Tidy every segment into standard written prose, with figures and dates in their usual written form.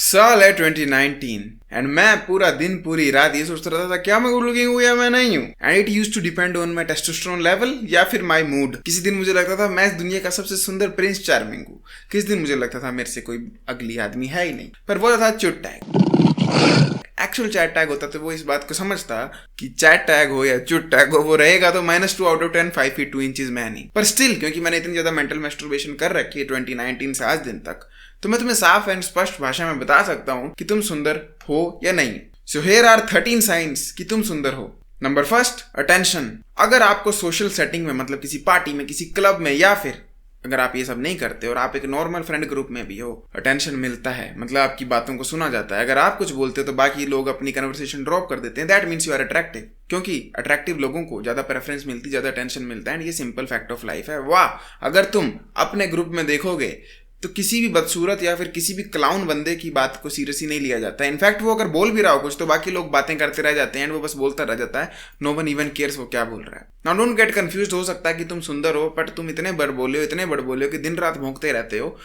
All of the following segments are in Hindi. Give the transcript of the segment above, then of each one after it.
साल है 2019 एंड मैं पूरा दिन पूरी रात ये सोचता रहता था क्या मैं गुड लुकिंग हूँ या मैं नहीं हूँ। And it used to depend on my testosterone level या फिर माई मूड। किसी दिन मुझे लगता था मैं इस दुनिया का सबसे सुंदर प्रिंस चार्मिंग हूँ, किसी दिन मुझे लगता था मेरे से कोई अगली आदमी है ही नहीं। पर वो था चुट टैग। एक्चुअल चैट टैग होता तो वो इस बात को समझता कि चैट टैग हो या चुट टैग हो वो रहेगा तो -2 आउट ऑफ 10 5 फीट 2 इंचेस मैं नहीं। पर स्टिल क्योंकि मैंने इतनी ज्यादा मेंटल मैस्टरबेशन कर रखी है 2019 से आज दिन तक, तो मैं तुम्हें साफ एंड स्पष्ट भाषा में बता सकता हूं कि तुम सुंदर हो या नहीं। सो हियर आर 13 साइंस कि तुम सुंदर हो। Number first, attention. अगर आपको सोशल सेटिंग में मतलब किसी पार्टी में, किसी क्लब में या फिर अगर आप ये सब नहीं करते और आप एक नॉर्मल फ्रेंड ग्रुप में भी हो, अटेंशन मिलता है, मतलब आपकी बातों को सुना जाता है। अगर आप कुछ बोलते हो तो बाकी लोग अपनी कन्वर्सेशन ड्रॉप कर देते हैं। That means you are attractive, क्योंकि अट्रैक्टिव लोगों को ज्यादा प्रेफरेंस मिलती, ज्यादा अटेंशन मिलता है। एंड ये सिंपल फैक्ट ऑफ लाइफ है। वाह, अगर तुम अपने ग्रुप में देखोगे तो किसी भी बदसूरत या फिर किसी भी क्लाउन बंदे की बात को सीरियसली नहीं लिया जाता है। इनफैक्ट वो अगर बोल भी रहा हो कुछ तो बाकी लोग बातें करते रह जाते हैं एंड वो बस बोलता रह जाता है। नो वन इवन केयर्स वो क्या बोल रहा है। Now don't get confused. हो सकता है कि तुम सुंदर हो बट तुम इतने बड़ बोले हो कि दिन रात भौंकते रहते हो।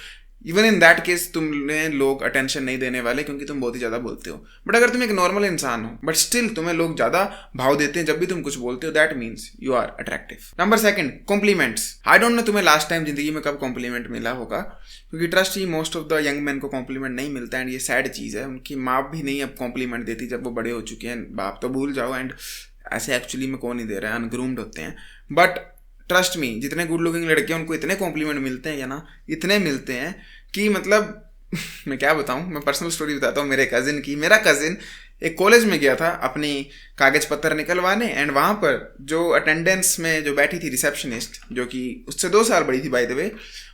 इवन इन दैट केस तुम्हें लोग अटेंशन नहीं देने वाले क्योंकि तुम बहुत ही ज्यादा बोलते हो। बट अगर तुम एक नॉर्मल इंसान हो बट स्टिल तुम्हें लोग ज्यादा भाव देते हैं जब भी तुम कुछ बोलते हो, that means you are attractive. Number second, compliments. I don't know तुम्हें लास्ट टाइम जिंदगी में कब कॉम्प्लीमेंट मिला होगा, क्योंकि ट्रस्ट ही most of the young man को कॉम्प्लीमेंट नहीं मिलता। एंड ये सैड चीज है। उनकी माँ भी नहीं अब कॉम्प्लीमेंट देती जब वो बड़े हो चुके हैं। बाप तो भूल जाओ। एंड ऐसे एक्चुअली में कौन ही दे रहा है, अनग्रूम्ड होते हैं। बट ट्रस्ट मी, जितने गुड लुकिंग लड़के हैं उनको इतने कॉम्प्लीमेंट मिलते हैं या ना, इतने मिलते हैं कि मतलब मैं क्या बताऊं। मैं पर्सनल स्टोरी बताता हूँ मेरे कजिन की। मेरा कजिन एक कॉलेज में गया था अपनी कागज पत्तर निकलवाने एंड वहां पर जो अटेंडेंस में जो बैठी थी रिसेप्शनिस्ट, जो कि उससे 2 साल बड़ी थी बाय द वे,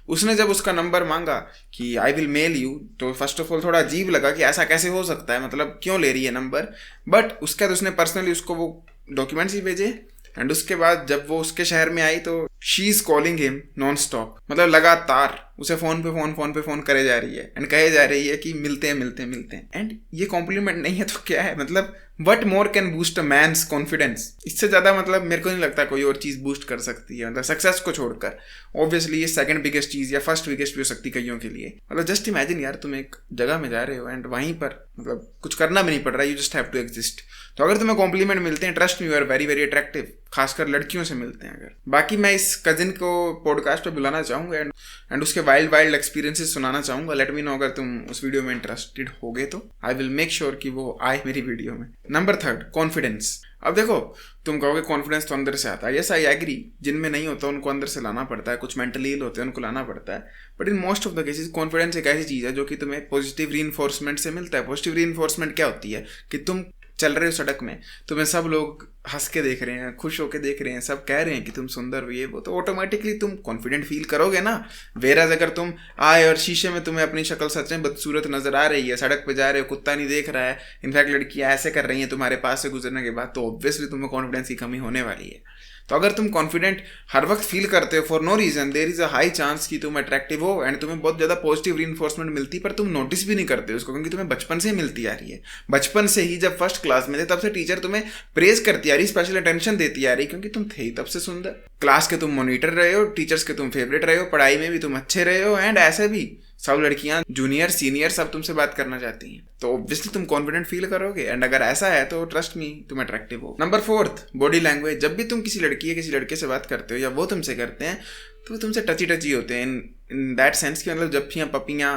उसने जब उसका नंबर मांगा कि आई विल मेल यू, तो फर्स्ट ऑफ ऑल थोड़ा अजीब लगा कि ऐसा कैसे हो सकता है, मतलब क्यों ले रही है नंबर। बट उसके बाद उसने पर्सनली उसको वो डॉक्यूमेंट्स ही भेजे। एंड उसके बाद जब वो उसके शहर में आई तो she is calling him non stop, मतलब लगातार उसे फोन पे फोन करे जा रही है एंड कहे जा रही है कि मिलते हैं। एंड ये कॉम्प्लीमेंट नहीं है तो क्या है? मतलब what more can boost a man's confidence. इससे ज्यादा मतलब मेरे को नहीं लगता कोई और चीज बूस्ट कर सकती है, मतलब सक्सेस को छोड़कर। ऑब्वियसली ये सेकंड बिगेस्ट चीज या फर्स्ट बिगेस्ट भी हो सकती है कईयों के लिए। मतलब जस्ट इमेजिन यार, तुम एक जगह में जा रहे हो एंड वहीं पर मतलब कुछ करना भी नहीं पड़ रहा, you just have to exist. तो अगर तुम्हें कॉम्प्लीमेंट मिलते हैं, trust me, you are very very attractive. खासकर लड़कियों से मिलते हैं अगर। बाकी मैं इस कजिन को पॉडकास्ट पे बुलाना चाहूंगा एंड उसके वाइल्ड एक्सपीरियंसेस सुनाना चाहूंगा। लेट मी नो अगर तुम उस वीडियो में इंटरेस्टेड होगे तो आई विल मेक श्योर कि वो आए मेरी वीडियो में। Number third, confidence. अब देखो, तुम कहोगे कॉन्फिडेंस तो अंदर से आता है। Yes, I agree. जिनमें नहीं होता उनको अंदर से लाना पड़ता है। कुछ मेंटली इल होते हैं उनको लाना पड़ता है। But in most of the cases confidence एक ऐसी चीज है जो कि तुम्हें पॉजिटिव रीइंफोर्समेंट से मिलता है। पॉजिटिव रीइंफोर्समेंट क्या होती है कि तुम चल रहे हो सड़क में, तुम्हें सब लोग हंस के देख रहे हैं, खुश होके देख रहे हैं, सब कह रहे हैं कि तुम सुंदर हो ये वो, तो ऑटोमेटिकली तुम कॉन्फिडेंट फील करोगे ना। वेराज अगर तुम आए और शीशे में तुम्हें अपनी शक्ल सच में बदसूरत नजर आ रही है, सड़क पे जा रहे हो, कुत्ता नहीं देख रहा है, इनफैक्ट लड़कियां ऐसे कर रही हैं तुम्हारे पास से गुजरने के बाद, तो ऑब्वियसली तुम्हें कॉन्फिडेंस की कमी होने वाली है। तो अगर तुम कॉन्फिडेंट हर वक्त फील करते हो for no reason, there is a high chance कि तुम अट्रैक्टिव हो एंड तुम्हें बहुत ज्यादा पॉजिटिव रीइंफोर्समेंट मिलती है, पर तुम नोटिस भी नहीं करते उसको क्योंकि तुम्हें बचपन से मिलती आ रही है। बचपन से ही जब फर्स्ट क्लास में थे तब से टीचर तुम्हें प्रेज करती आ रही, स्पेशल अटेंशन देती आ रही, क्योंकि तुम थे ही तब से सुंदर। क्लास के तुम मॉनिटर रहे हो, टीचर्स के तुम फेवरेट रहे हो, पढ़ाई में भी तुम अच्छे रहे हो एंड ऐसे भी सब लड़कियां जूनियर सीनियर सब तुमसे बात करना चाहती हैं। तो ऑब्वियसली तुम कॉन्फिडेंट फील करोगे एंड अगर ऐसा है तो ट्रस्ट मी, तुम अट्रैक्टिव हो। Number fourth, body language. जब भी तुम किसी लड़की या किसी लड़के से बात करते हो या वो तुमसे करते हैं तो तुमसे टची होते हैं इन दैट सेंस कि मतलब जफ्फियाँ पपियाँ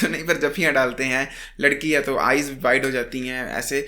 तो नहीं पर जफ्फियाँ डालते हैं। लड़की या तो आईज वाइड हो जाती हैं, ऐसे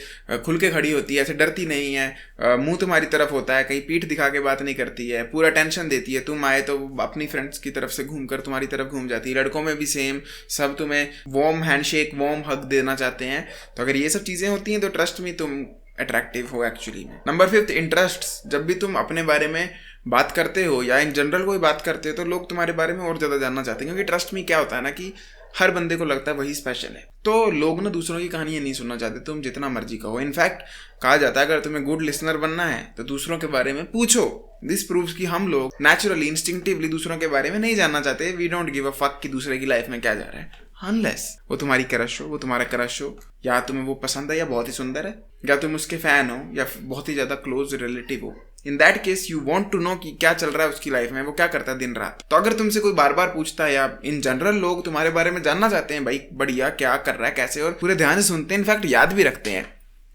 खुल के खड़ी होती है, ऐसे डरती नहीं है, मुंह तुम्हारी तरफ होता है, कहीं पीठ दिखा के बात नहीं करती है, पूरा टेंशन देती है। तुम आए तो अपनी फ्रेंड्स की तरफ से घूमकर तुम्हारी तरफ घूम जाती है। लड़कों में भी सेम, सब तुम्हें वार्म हैंडशेक, वार्म हग देना चाहते हैं। तो अगर ये सब चीज़ें होती हैं तो ट्रस्ट मी, तुम अट्रैक्टिव हो एक्चुअली में। Number fifth, interests. जब भी तुम अपने बारे में बात करते हो या इन जनरल कोई बात करते हो तो लोग तुम्हारे बारे में और ज्यादा जानना चाहते हैं, क्योंकि ट्रस्ट मी क्या होता है ना कि हर बंदे को लगता है वही स्पेशल है। तो लोग ना दूसरों की कहानियां नहीं सुनना चाहते, तुम जितना मर्जी कहो। इनफैक्ट कहा जाता है अगर तुम्हें गुड लिसनर बनना है तो दूसरों के बारे में पूछो। दिस प्रूव्स कि हम लोग नेचुरली इंस्टिंक्टिवली दूसरों के बारे में नहीं जानना चाहते। We don't give a fuck कि दूसरे की लाइफ में क्या जा रहा है, अनलेस वो तुम्हारी क्रश हो, वो तुम्हारा क्रश हो, या तुम्हें वो पसंद है या बहुत ही सुंदर है, या तुम उसके फैन हो या बहुत ही ज्यादा क्लोज रिलेटिव हो। In that case you want to know कि क्या चल रहा है उसकी लाइफ में, वो क्या करता है दिन रात। तो अगर तुमसे कोई बार बार पूछता है या इन जनरल लोग तुम्हारे बारे में जानना चाहते हैं, भाई बढ़िया क्या कर रहा है कैसे, और पूरे ध्यान से सुनते हैं, इनफैक्ट याद भी रखते हैं,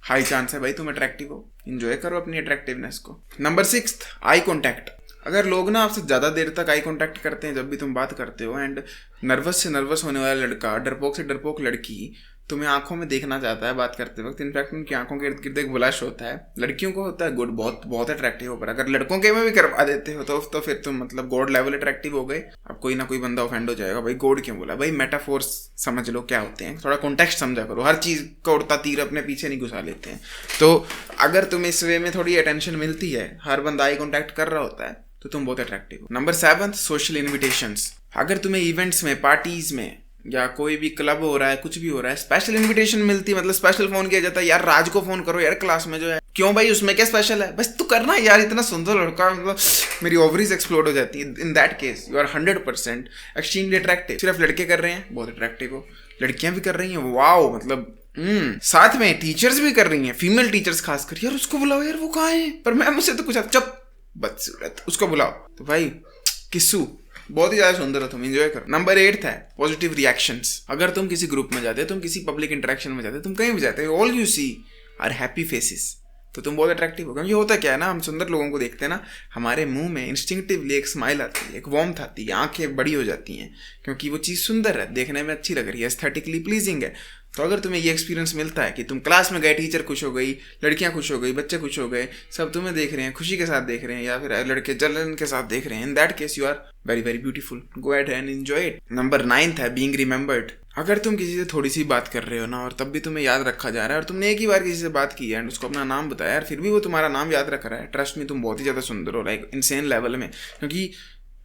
हाई चांस है भाई तुम अट्रैक्टिव हो। एंजॉय करो अपनी अट्रैक्टिवनेस को। Number 6, eye contact. अगर लोग ना आपसे ज़्यादा देर तक आई कांटेक्ट करते हैं जब भी तुम बात करते हो, एंड नर्वस से नर्वस होने वाला लड़का, डरपोक से डरपोक लड़की तुम्हें आंखों में देखना चाहता है बात करते वक्त, इनफैक्ट उनकी आंखों के इर्द गिर्द एक ब्लश होता है, लड़कियों को होता है गुड, बहुत बहुत अट्रैक्टिव हो, पर अगर लड़कों के में भी करवा देते हो तो फिर तुम मतलब गॉड लेवल अट्रैक्टिव हो गए। अब कोई ना कोई बंदा ऑफेंड हो जाएगा, भाई गॉड क्यों बोला, भाई मेटाफोर्स समझ लो क्या होते हैं, थोड़ा कॉन्टेक्स्ट समझा करो, हर चीज़ का उड़ता तीर अपने पीछे नहीं घुसा लेते हैं। तो अगर तुम्हें इस वे में थोड़ी अटेंशन मिलती है, हर बंदा आई कॉन्टैक्ट कर रहा होता है, तो तुम बहुत अट्रैक्टिव हो। Number 7, social invitations. अगर तुम्हें इवेंट्स में, पार्टीज में या कोई भी क्लब हो रहा है, कुछ भी हो रहा है, स्पेशल इन्विटेशन मिलती है, मतलब स्पेशल फोन किया जाता है, यार राज को फोन करो यार क्लास में जो है, क्यों भाई उसमें क्या स्पेशल है, बस तू करना यार, इतना सुंदर लड़का, मतलब मेरी ओवरीज एक्सप्लोड हो जाती है। In that case you are 100% extremely attractive. सिर्फ लड़के कर रहे हैं, बहुत अट्रैक्टिव हो, लड़कियां भी कर रही हैं, वाओ, मतलब साथ में टीचर्स भी कर रही हैं, फीमेल टीचर्स खासकर, यार उसको बुलाओ यार, वो कहाँ है, पर मैम मुझसे तो कुछ चुप, बदसूरत, उसको बुलाओ, तो भाई किस्सू, बहुत ही ज्यादा सुंदर हो तुम, एंजॉय करो। नंबर 8 है पॉजिटिव रिएक्शंस। अगर तुम किसी ग्रुप में जाते हो, तुम किसी पब्लिक इंटरेक्शन में जाते हो, तुम कहीं भी जाते हो, all you see are happy faces, तो तुम बहुत अट्रैक्टिव हो। क्योंकि होता क्या है ना, हम सुंदर लोगों को देखते हैं ना, हमारे मुंह में इंस्टिंक्टिवली एक स्माइल आती है, एक वार्मथ आती है, आंखें बड़ी हो जाती हैं, क्योंकि वो चीज़ सुंदर है, देखने में अच्छी लग रही है, एस्थेटिकली प्लीजिंग है। तो अगर तुम्हें ये एक्सपीरियंस मिलता है कि तुम क्लास में गए, टीचर खुश हो गई, लड़कियां खुश हो गई, बच्चे खुश हो गए, सब तुम्हें देख रहे हैं, खुशी के साथ देख रहे हैं, या फिर लड़के जलन के साथ देख रहे हैं, in that case you are very very beautiful, go at and enjoy it. Number 9 है बीइंग रिमेंबर्ड। अगर तुम किसी से थोड़ी सी बात कर रहे हो ना, और तब भी तुम्हें याद रखा जा रहा है, और तुमने एक ही बार किसी से बात की है एंड उसको अपना नाम बताया, फिर भी वो तुम्हारा नाम याद रख रहा है, ट्रस्ट में तुम बहुत ही ज़्यादा सुंदर हो, लाइक इनसेन लेवल में। क्योंकि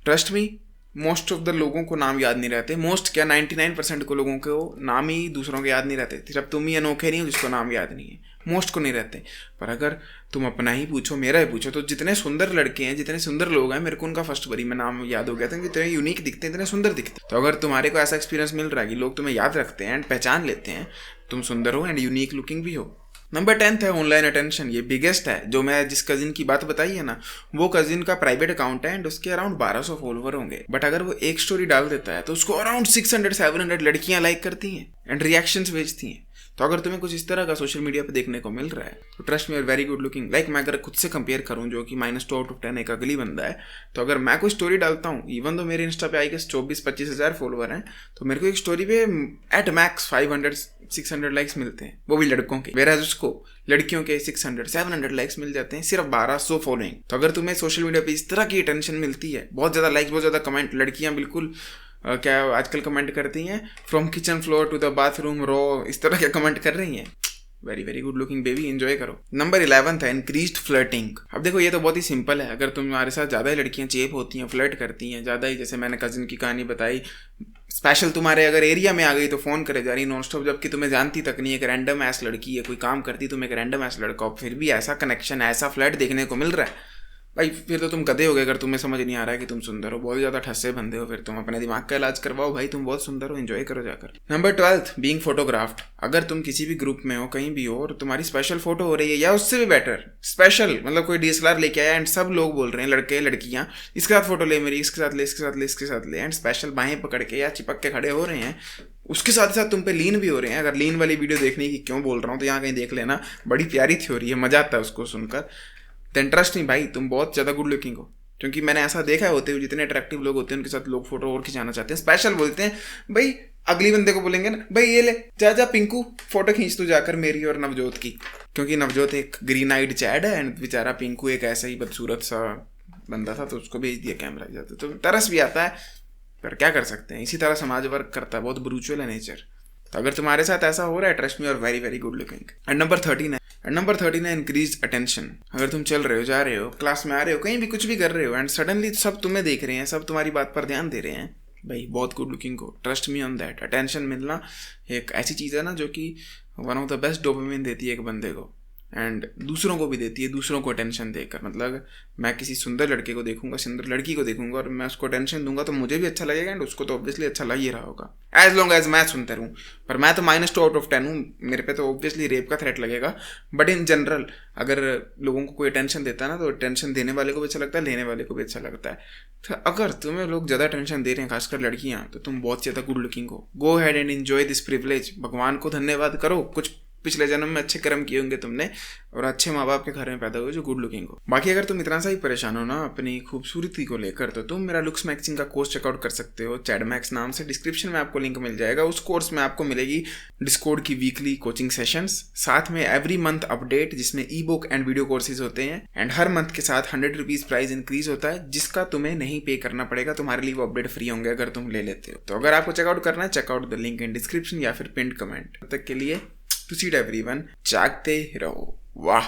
ट्रस्ट में मोस्ट ऑफ द लोगों को नाम याद नहीं रहते, मोस्ट क्या 99% को लोगों को नाम ही दूसरों के याद नहीं रहते, सिर्फ तुम ही अनोखे नहीं हो जिसको नाम याद नहीं है, मोस्ट को नहीं रहते। पर अगर तुम अपना ही पूछो, मेरा ही पूछो, तो जितने सुंदर लड़के हैं, जितने सुंदर लोग हैं, मेरे को उनका फर्स्ट बारी में नाम याद हो गया था, इतने यूनिक दिखते हैं, इतने सुंदर दिखते हैं। तो अगर तुम्हारे को ऐसा एक्सपीरियंस मिल रहा है कि लोग तुम्हें याद रखते हैं एंड पहचान लेते हैं, तुम सुंदर हो एंड यूनिक लुकिंग भी हो। नंबर 10 है ऑनलाइन अटेंशन। ये बिगेस्ट है, जो मैं जिस कजिन की बात बताई है ना, वो कजिन का प्राइवेट अकाउंट है एंड उसके अराउंड 1200 फॉलोवर होंगे, बट अगर वो एक स्टोरी डाल देता है तो उसको अराउंड 600-700 लड़कियां लाइक करती हैं एंड रिएक्शंस भेजती हैं। तो अगर तुम्हें कुछ इस तरह का सोशल मीडिया पे देखने को मिल रहा है, तो ट्रस्ट में वेरी गुड लुकिंग। लाइक मैं अगर खुद से कंपेयर करूं, जो कि -2/10 एक अगली बंदा है, तो अगर मैं कोई स्टोरी डालता हूं, इवन तो मेरे इंस्टा पे आई गेस 24-25 हज़ार फॉलोवर हैं, तो मेरे को एक स्टोरी पे एट मैक्स 500-600 लाइक्स मिलते हैं, वो भी लड़कों के, वेराज उसको लड़कियों के 600-700 लाइक्स मिल जाते हैं, सिर्फ 1200 फॉलोइंग। तो अगर तुम्हें सोशल मीडिया पे इस तरह की अटेंशन मिलती है, बहुत ज़्यादा लाइक्स, बहुत ज़्यादा कमेंट, लड़कियाँ बिल्कुल क्या आजकल कमेंट करती हैं, from kitchen floor to the bathroom row, इस तरह के कमेंट कर रही हैं, very very good looking baby, enjoy करो। नंबर 11 है इंक्रीज्ड फ्लर्टिंग। अब देखो ये तो बहुत ही सिंपल है, अगर तुम्हारे साथ ज़्यादा ही लड़कियां चेप होती हैं, फ्लर्ट करती हैं ज़्यादा ही, जैसे मैंने कजिन की कहानी बताई, स्पेशल तुम्हारे अगर एरिया में आ गई तो फ़ोन करे जा रही नॉन स्टॉप, जबकि तुम्हें जानती तक नहीं, एक रैंडम ऐस लड़की है, कोई काम करती, तुम एक रैंडम ऐस लड़का, फिर भी ऐसा कनेक्शन, ऐसा फ्लर्ट देखने को मिल रहा है, भाई फिर तो तुम गधे हो गए। अगर तुम्हें समझ नहीं आ रहा है कि तुम सुंदर हो, बहुत ज़्यादा ठस्से बंदे हो, फिर तुम अपने दिमाग का इलाज करवाओ भाई, तुम बहुत सुंदर हो, एंजॉय करो जाकर। Number 12 being photographed. अगर तुम किसी भी ग्रुप में हो, कहीं भी हो, और तुम्हारी स्पेशल फोटो हो रही है, या उससे भी बेटर स्पेशल, मतलब कोई DSLR लेके आया एंड सब लोग बोल रहे हैं, लड़के लड़कियाँ, इसके साथ फोटो ले मेरी, इसके साथ ले, इसके साथ ले, इसके साथ ले, एंड स्पेशल बाहें पकड़ के या चिपक के खड़े हो रहे हैं, उसके साथ साथ तुम पे लीन भी हो रहे हैं। अगर लीन वाली वीडियो देखने की क्यों बोल रहा हूँ, तो यहाँ कहीं देख लेना, बड़ी प्यारी थ्योरी है, मजा आता है उसको सुनकर। देन ट्रस्ट नहीं भाई, तुम बहुत ज़्यादा गुड लुकिंग हो, क्योंकि मैंने ऐसा देखा है होते हुए, जितने अट्रैक्टिव लोग होते हैं उनके साथ लोग फोटो और खिंचाना चाहते हैं, स्पेशल बोलते हैं भाई, अगली बंदे को बोलेंगे ना, भाई ये ले जा पिंकू फोटो खींच तू जाकर मेरी और नवजोत की, क्योंकि नवजोत एक ग्रीन आइड चैड है एंड बेचारा पिंकू एक ऐसा ही बदसूरत सा बंदा था, तो उसको भेज दिया कैमरा जाता, तो तरस भी आता है, पर क्या कर सकते हैं, इसी तरह समाज वर्क करता है, बहुत ब्रूचुअल है नेचर। तो अगर तुम्हारे साथ ऐसा हो रहा है, ट्रस्ट में, और very very good looking. And number 13 है इंक्रीज अटेंशन। अगर तुम चल रहे हो, जा रहे हो, क्लास में आ रहे हो, कहीं भी कुछ भी कर रहे हो, एंड सडनली सब तुम्हें देख रहे हैं, सब तुम्हारी बात पर ध्यान दे रहे हैं, भाई बहुत गुड लुकिंग हो, trust me on that. Attention मिलना एक ऐसी चीज़ है ना, जो कि one of the best dopamine देती है एक बंदे को, एंड दूसरों को भी देती है, दूसरों को अटेंशन देकर। मतलब मैं किसी सुंदर लड़के को देखूंगा, सुंदर लड़की को देखूंगा और मैं उसको अटेंशन दूंगा तो मुझे भी अच्छा लगेगा एंड उसको तो ऑब्वियसली अच्छा लग ही रहा होगा, एज लॉन्ग एज मैं सुंदर हूँ। पर मैं तो -2 आउट ऑफ 10 हूँ, मेरे पे तो ऑब्वियसली रेप का थ्रेट लगेगा। बट इन जनरल अगर लोगों को कोई अटेंशन देता है ना, तो अटेंशन देने वाले को भी अच्छा लगता है, लेने वाले को भी अच्छा लगता है। तो अगर तुम्हें लोग ज़्यादा अटेंशन दे रहे हैं, खासकर लड़कियाँ, तो तुम बहुत ज़्यादा गुड लुकिंग हो। Go ahead and enjoy this privilege. भगवान को धन्यवाद करो, कुछ पिछले जन्म में अच्छे कर्म किए होंगे तुमने और अच्छे माँ बाप के घर में पैदा हुए जो गुड लुकिंग हो। बाकी अगर तुम इतना सा ही परेशान हो ना अपनी खूबसूरती को लेकर, तो तुम मेरा लुक्स मैक्सिंग का कोर्स चेकआउट कर सकते हो, चैडमैक्स नाम से। डिस्क्रिप्शन में आपको लिंक मिल जाएगा। उस कोर्स में आपको मिलेगी डिस्कॉर्ड की वीकली कोचिंग सेशंस, साथ में एवरी मंथ अपडेट जिसमें ई बुक एंड वीडियो कोर्सेज होते हैं, एंड हर मंथ के साथ 100 रुपीज प्राइस इंक्रीज होता है, जिसका तुम्हें नहीं पे करना पड़ेगा, तुम्हारे लिए वो अपडेट फ्री होंगे अगर तुम ले लेते हो। तो अगर आपको चेकआउट करना है, checkout the link in description या फिर पिन्ड कमेंट। तब तक के लिए टू सीट एवरीवन, जागते रहो। वाह।